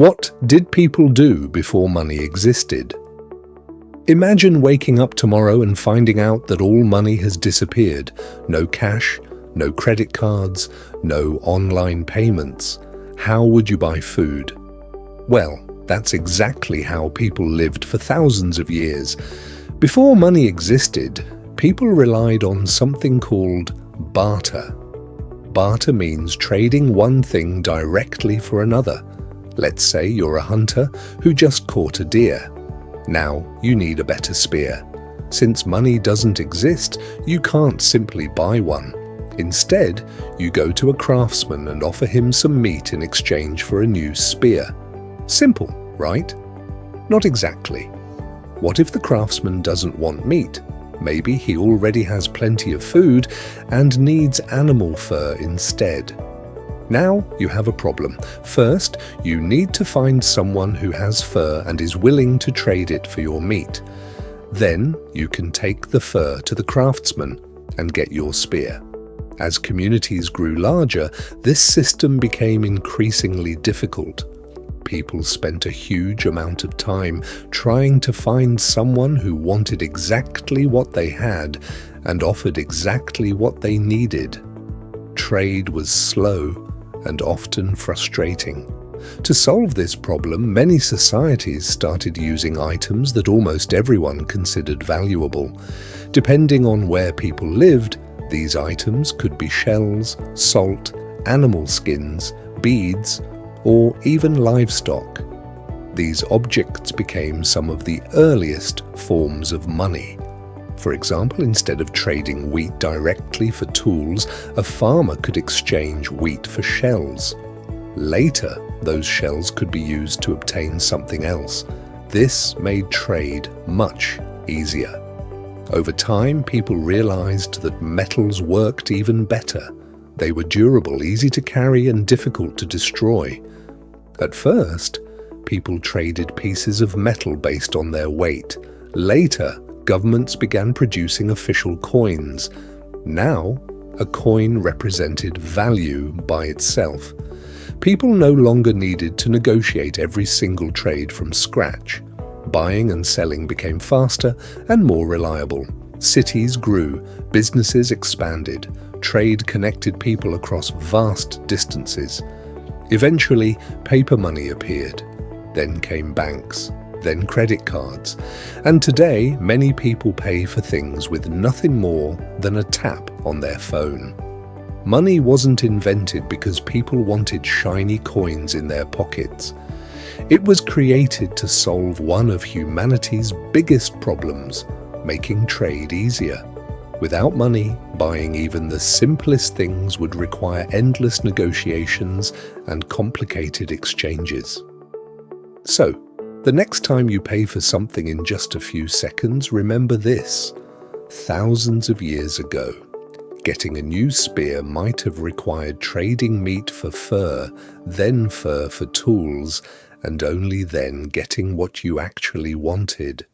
What did people do before money existed? Imagine waking up tomorrow and finding out that all money has disappeared. No cash, no credit cards, no online payments. How would you buy food? Well, that's exactly how people lived for thousands of years. Before money existed, people relied on something called barter. Barter means trading one thing directly for another. Let's say you're a hunter who just caught a deer. Now you need a better spear. Since money doesn't exist, you can't simply buy one. Instead, you go to a craftsman and offer him some meat in exchange for a new spear. Simple, right? Not exactly. What if the craftsman doesn't want meat? Maybe he already has plenty of food and needs animal fur instead. Now you have a problem. First, you need to find someone who has fur and is willing to trade it for your meat. Then you can take the fur to the craftsman and get your spear. As communities grew larger, this system became increasingly difficult. People spent a huge amount of time trying to find someone who wanted exactly what they had and offered exactly what they needed. Trade was slow and often frustrating. To solve this problem, many societies started using items that almost everyone considered valuable. Depending on where people lived, these items could be shells, salt, animal skins, beads, or even livestock. These objects became some of the earliest forms of money. For example, instead of trading wheat directly for tools, a farmer could exchange wheat for shells. Later, those shells could be used to obtain something else. This made trade much easier. Over time, people realized that metals worked even better. They were durable, easy to carry, and difficult to destroy. At first, people traded pieces of metal based on their weight. Later, governments began producing official coins. Now, a coin represented value by itself. People no longer needed to negotiate every single trade from scratch. Buying and selling became faster and more reliable. Cities grew, businesses expanded, trade connected people across vast distances. Eventually, paper money appeared. Then came banks, then credit cards. And today, many people pay for things with nothing more than a tap on their phone. Money wasn't invented because people wanted shiny coins in their pockets. It was created to solve one of humanity's biggest problems, making trade easier. Without money, buying even the simplest things would require endless negotiations and complicated exchanges. So, the next time you pay for something in just a few seconds, remember this. Thousands of years ago, getting a new spear might have required trading meat for fur, then fur for tools, and only then getting what you actually wanted.